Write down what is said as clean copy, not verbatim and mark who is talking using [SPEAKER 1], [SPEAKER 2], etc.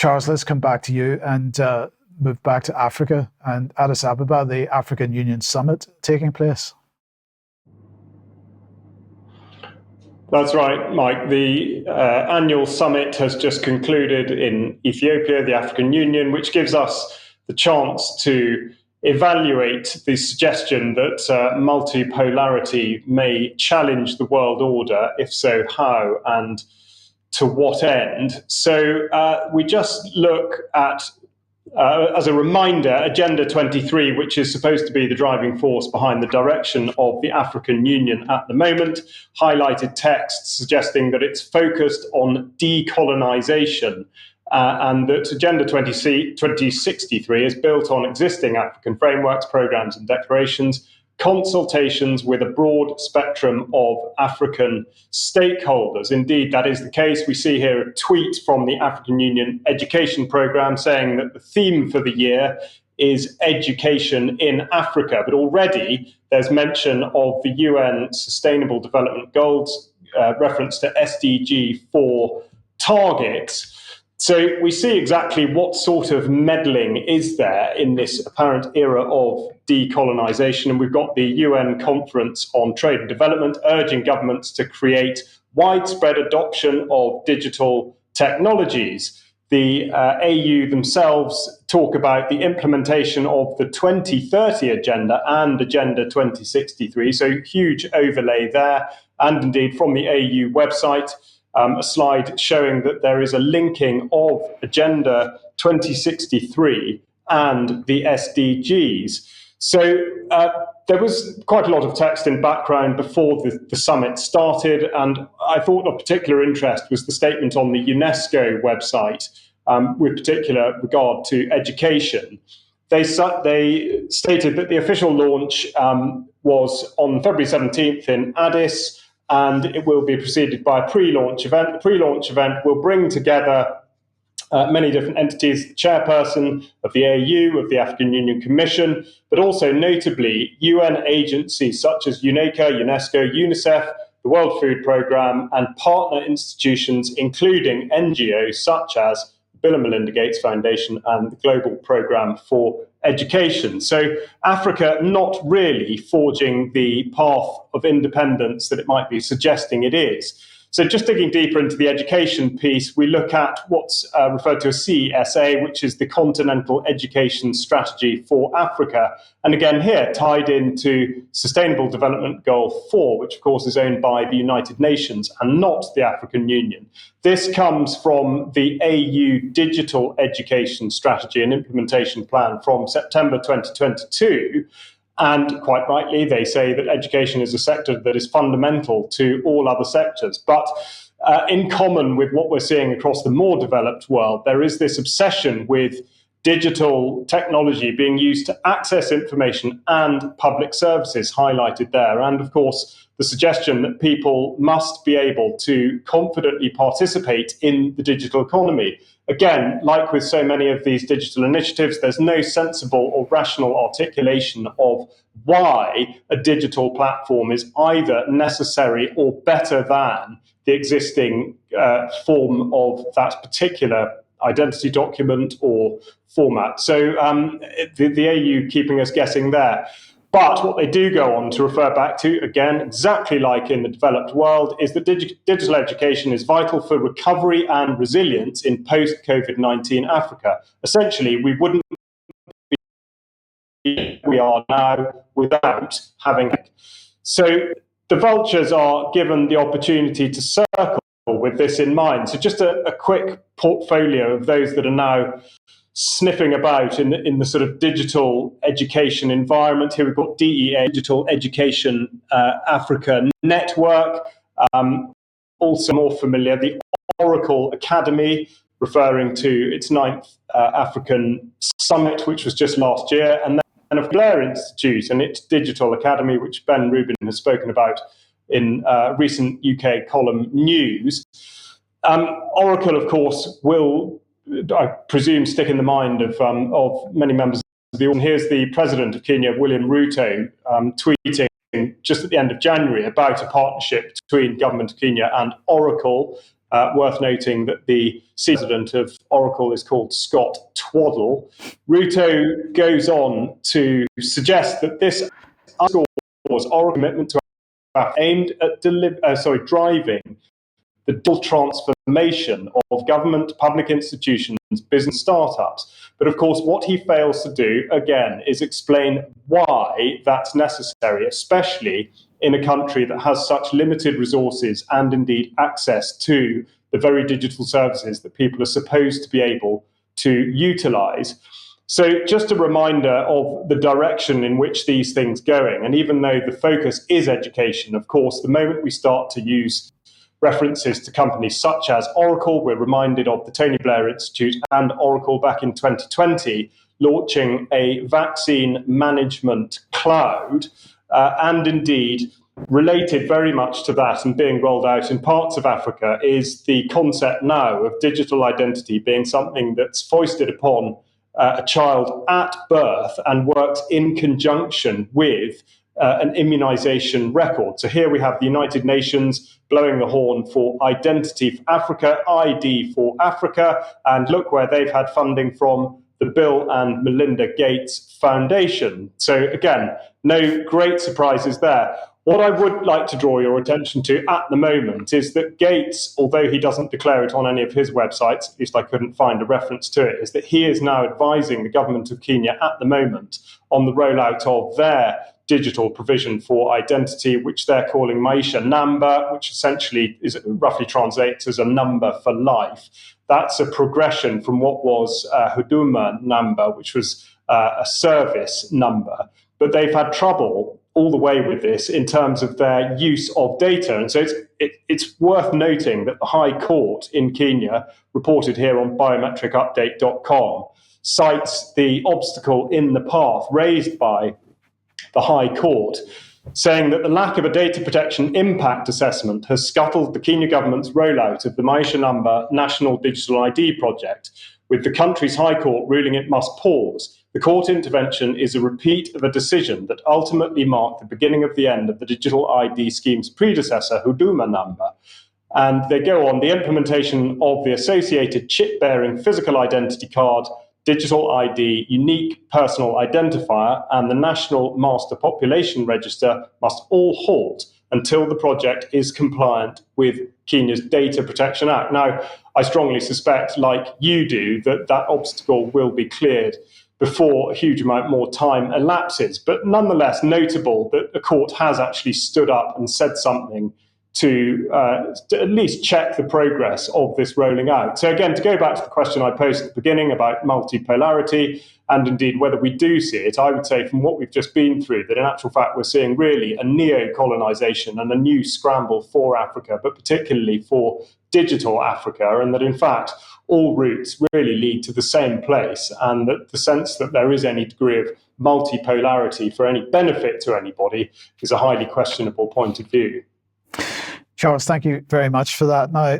[SPEAKER 1] Charles, let's come back to you and move back to Africa and Addis Ababa, the African Union Summit taking place.
[SPEAKER 2] That's right, Mike. The annual summit has just concluded in Ethiopia, the African Union, which gives us the chance to evaluate the suggestion that multipolarity may challenge the world order. If so, how and to what end? So we just look at, as a reminder, Agenda 23, which is supposed to be the driving force behind the direction of the African Union at the moment, highlighted text suggesting that it's focused on decolonization, and that Agenda 2063 is built on existing African frameworks, programs and declarations, consultations with a broad spectrum of African stakeholders. Indeed, that is the case. We see here a tweet from the African Union Education Programme saying that the theme for the year is education in Africa. But already there's mention of the UN Sustainable Development Goals, reference to SDG4 targets. So we see exactly what sort of meddling is there in this apparent era of decolonization. And we've got the UN Conference on Trade and Development urging governments to create widespread adoption of digital technologies. The AU themselves talk about the implementation of the 2030 agenda and Agenda 2063. So huge overlay there. And indeed, from the AU website, a slide showing that there is a linking of Agenda 2063 and the SDGs. So there was quite a lot of text in background before the summit started, and I thought of particular interest was the statement on the UNESCO website with particular regard to education. They stated that the official launch was on February 17th in Addis, and it will be preceded by a pre-launch event. The pre-launch event will bring together many different entities, the chairperson of the AU, of the African Union Commission, but also notably UN agencies such as UNECA, UNESCO, UNICEF, the World Food Programme, and partner institutions, including NGOs such as Bill and Melinda Gates Foundation and the Global Programme for Education. So Africa not really forging the path of independence that it might be suggesting it is. So just digging deeper into the education piece, we look at what's referred to as CESA, which is the Continental Education Strategy for Africa. And again here, tied into Sustainable Development Goal 4, which of course is owned by the United Nations and not the African Union. This comes from the AU Digital Education Strategy and Implementation Plan from September 2022. And quite rightly, they say that education is a sector that is fundamental to all other sectors. But in common with what we're seeing across the more developed world, there is this obsession with digital technology being used to access information and public services highlighted there. And of course, the suggestion that people must be able to confidently participate in the digital economy. Again, like with so many of these digital initiatives, there's no sensible or rational articulation of why a digital platform is either necessary or better than the existing form of that particular identity document or format. So the AU keeping us guessing there. But what they do go on to refer back to, again, exactly like in the developed world, is that digital education is vital for recovery and resilience in post-COVID-19 Africa. Essentially, we wouldn't be where we are now without having it. So the vultures are given the opportunity to circle with this in mind. So just a quick portfolio of those that are now sniffing about in the sort of digital education environment. Here we've got DEA, Digital Education Africa Network. Also more familiar, the Oracle Academy, referring to its 9th African Summit, which was just last year. And then of Blair Institute and its Digital Academy, which Ben Rubin has spoken about in recent UK column news. Oracle, of course, will, I presume, stick in the mind of many members of the audience. Here's the president of Kenya, William Ruto, tweeting just at the end of January about a partnership between government of Kenya and Oracle. Worth noting that the president of Oracle is called Scott Twaddle. Ruto goes on to suggest that this underscores Oracle's commitment to aimed at driving the digital transformation of government, public institutions, business startups. But of course, what he fails to do, again, is explain why that's necessary, especially in a country that has such limited resources and indeed access to the very digital services that people are supposed to be able to utilize. So just a reminder of the direction in which these things are going. And even though the focus is education, of course, the moment we start to use references to companies such as Oracle, we're reminded of the Tony Blair Institute and Oracle back in 2020, launching a vaccine management cloud, and indeed related very much to that and being rolled out in parts of Africa is the concept now of digital identity being something that's foisted upon a child at birth and works in conjunction with an immunization record. So here we have the United Nations blowing the horn for Identity for Africa, ID for Africa, and look where they've had funding from the Bill and Melinda Gates Foundation. So again, no great surprises there. What I would like to draw your attention to at the moment is that Gates, although he doesn't declare it on any of his websites, at least I couldn't find a reference to it, is that he is now advising the government of Kenya at the moment on the rollout of their digital provision for identity, which they're calling Maisha Namba, which essentially is roughly translates as a number for life. That's a progression from what was Huduma Namba, which was a service number. But they've had trouble all the way with this in terms of their use of data. And so it's worth noting that the High Court in Kenya, reported here on biometricupdate.com, cites the obstacle in the path raised by the High Court, saying that the lack of a data protection impact assessment has scuttled the Kenya government's rollout of the Maisha Number National Digital ID project, with the country's High Court ruling it must pause. The court intervention is a repeat of a decision that ultimately marked the beginning of the end of the digital ID scheme's predecessor, Huduma Number. And they go on, the implementation of the associated chip-bearing physical identity card, digital ID, unique personal identifier, and the National Master Population Register must all halt until the project is compliant with Kenya's Data Protection Act. Now, I strongly suspect, like you do, that that obstacle will be cleared before a huge amount more time elapses. But nonetheless, notable that the court has actually stood up and said something to at least check the progress of this rolling out. So again, to go back to the question I posed at the beginning about multipolarity and indeed whether we do see it, I would say from what we've just been through that in actual fact we're seeing really a neo-colonization and a new scramble for Africa, but particularly for digital Africa, and that in fact all routes really lead to the same place, and that the sense that there is any degree of multipolarity for any benefit to anybody is a highly questionable point of view.
[SPEAKER 1] Charles, thank you very much for that. Now,